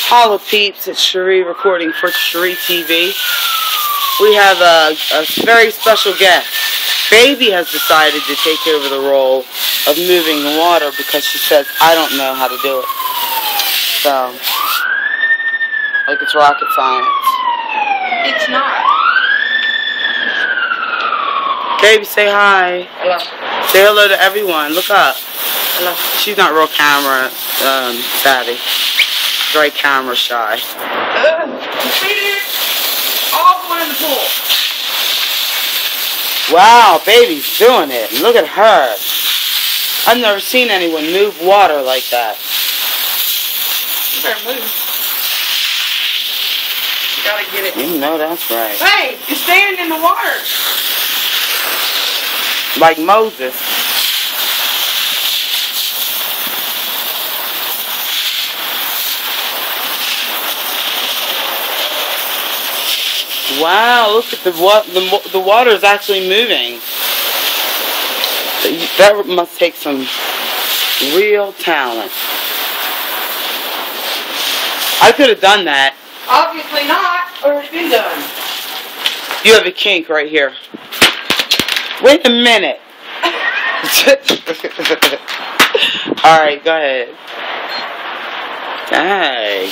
Hello peeps, it's Schree recording for Schree TV. We have a very special guest. Baby has decided to take over the role of moving the water because she says, I don't know how to do it. So, like it's rocket science. It's not. Baby, say hi. Hello. Say hello to everyone. Look up. Hello. She's not real camera savvy. Very camera shy. Completed. All going in the pool. Wow, baby's doing it. Look at her. I've never seen anyone move water like that. You better move. You gotta get it. You know that's right. Hey, you're standing in the water. Like Moses. Wow, look at the water is actually moving. That must take some real talent. I could have done that. Obviously not, or it's been done. You have a kink right here. Wait a minute. Alright, go ahead. Dang.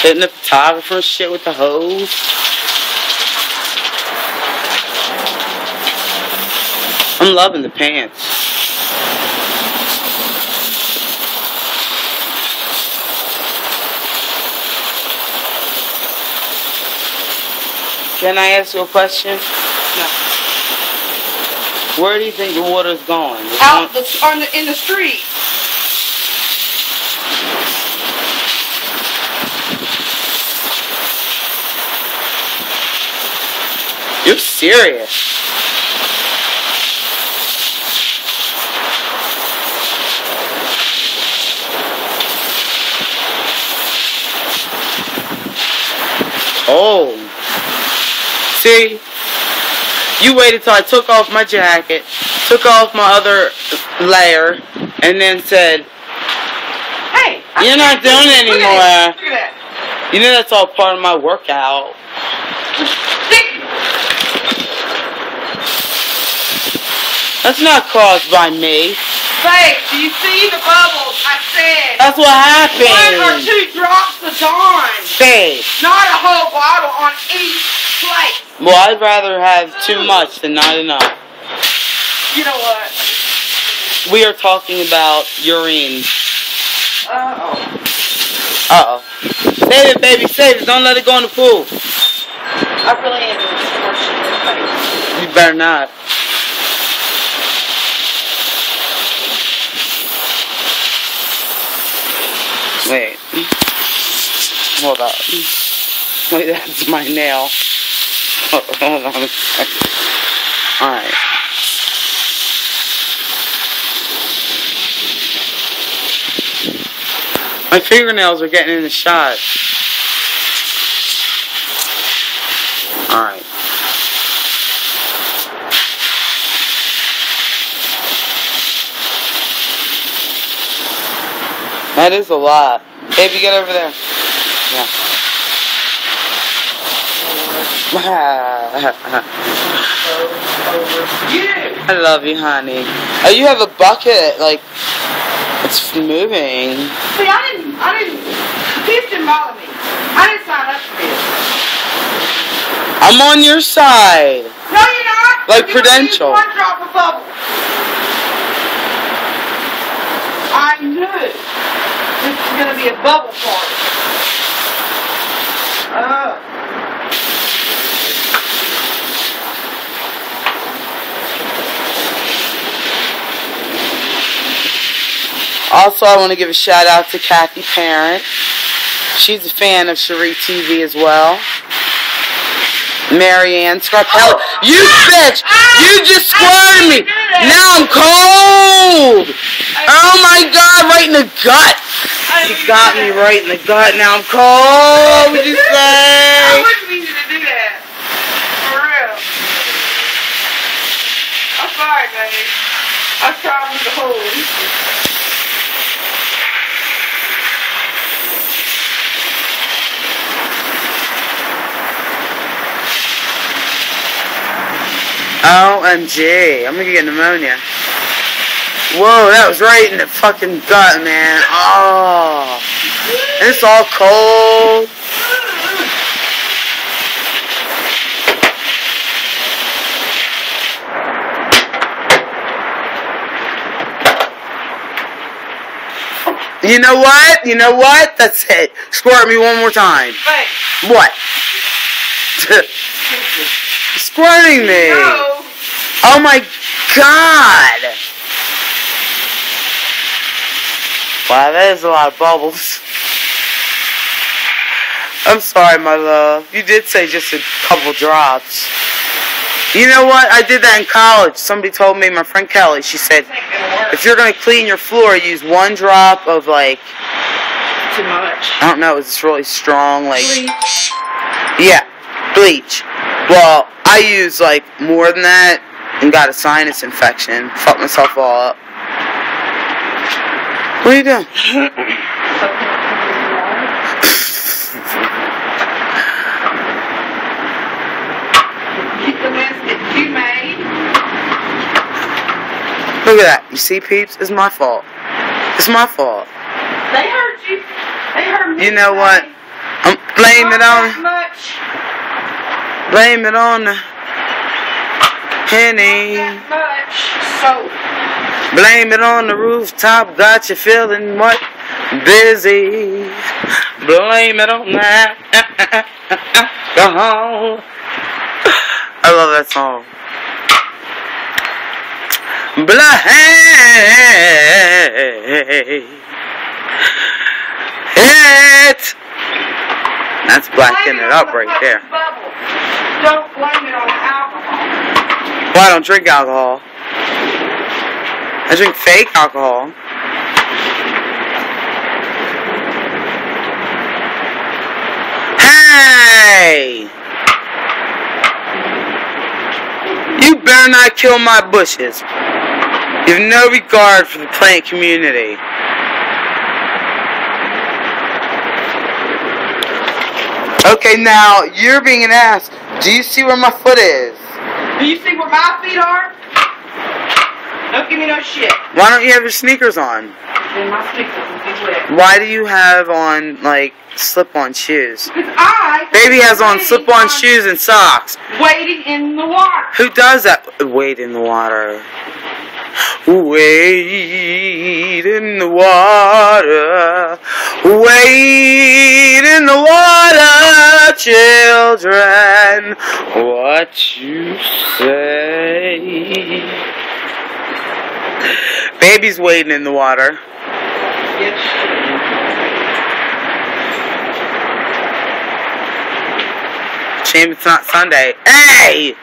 Hitting the photographer and shit with the hose. I'm loving the pants. Can I ask you a question? No. Where do you think the water's going? Out in the street. You're serious. Oh. See? You waited till I took off my jacket, took off my other layer, and then said, Hey, you're not doing it anymore. Look at that. You know that's all part of my workout. That's not caused by me. Babe, do you see the bubbles? I said. That's what happened. 1 or 2 drops of Dawn. Babe. Not a whole bottle on each plate. Well, I'd rather have too much than not enough. You know what? We are talking about urine. Uh-oh. Uh-oh. Save it, baby, save it. Don't let it go in the pool. I really am going to squirt shit in your face. You better not. Wait. Hold up. Wait, that's my nail. Hold on a second. Alright. My fingernails are getting in the shot. Alright. That is a lot. Baby, get over there. Yeah. I love you, honey. Oh, you have a bucket, like, it's moving. See, this didn't bother me. I didn't sign up for this. I'm on your side. No, you're not. Like Prudential. 1 drop of bubble. I knew this was going to be a bubble party. Also, I want to give a shout out to Kathy Parent. She's a fan of Schree TV as well. Marianne Scarpelli. You bitch! You just squirted me! Now I'm cold! Oh my god, right in the gut! You got me right in the gut, now I'm cold! What'd you say? I wouldn't mean you to do that. For real. I'm sorry, babe. I tried with the hose. OMG, I'm gonna get pneumonia. Whoa, that was right in the fucking gut, man. Oh, and it's all cold. You know what? You know what? That's it. Squirt me one more time. Hey. What? Squirting me. No. Oh my God. Wow, that is a lot of bubbles. I'm sorry, my love. You did say just a couple drops. You know what? I did that in college. Somebody told me, my friend Kelly, she said, if you're going to clean your floor, use 1 drop of, like... Too much. I don't know, it was really strong, like... Bleach. Yeah, bleach. Well, I used, like, more than that and got a sinus infection. Fucked myself all up. What are you doing? Look at that. You see, peeps? It's my fault. It's my fault. They hurt you. They hurt me. You know what? I'm blame it on. Blame it on the Henny. Not that much. So. Blame it on the rooftop. Got you feeling what? Busy. Blame it on that. Go home. I love that song. Blame it. That's blacking it up right there. Don't blame it on alcohol. Well, I don't drink alcohol. I drink fake alcohol. Hey! You better not kill my bushes. You have no regard for the plant community. Okay, now, you're being an ass. Do you see where my foot is? Do you see where my feet are? Don't give me no shit. Why don't you have your sneakers on? Then my sneakers will be wet. Why do you have on, like, slip-on shoes? Because I... Baby has on slip-on shoes and socks. Wading in the water. Who does that? Wade in the water. Wade in the water. Wade in the water, children. What you say? Baby's wading in the water. Yes. Shame it's not Sunday. Hey!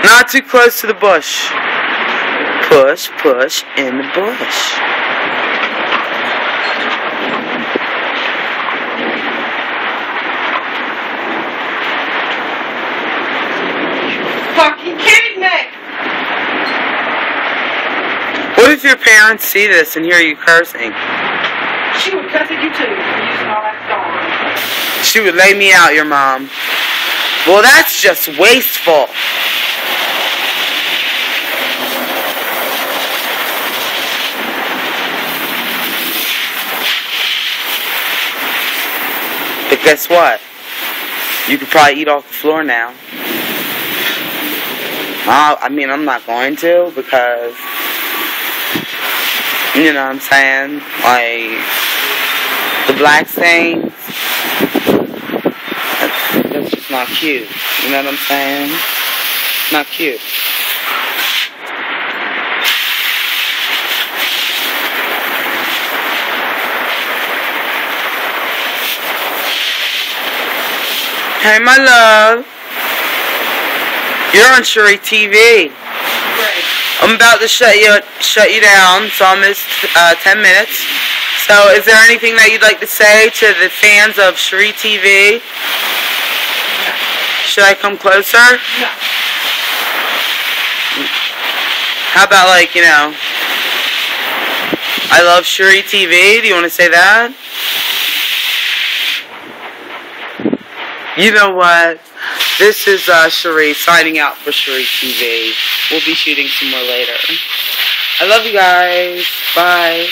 Not too close to the bush. Push, push in the bush. Fucking kidding me! What if your parents see this and hear you cursing? She would cuss at you too for using all that darn. She would lay me out, your mom. Well, that's just wasteful. But guess what? You could probably eat off the floor now. I mean, I'm not going to because, you know what I'm saying? Like, the black stains, that's just not cute. You know what I'm saying? Not cute. Hey, my love. You're on Schree TV. Great. I'm about to shut you down, so I missed 10 minutes. So, is there anything that you'd like to say to the fans of Schree TV? No. Should I come closer? No. How about, like, you know, I love Schree TV. Do you want to say that? You know what? This is Schree signing out for Schree TV. We'll be shooting some more later. I love you guys. Bye.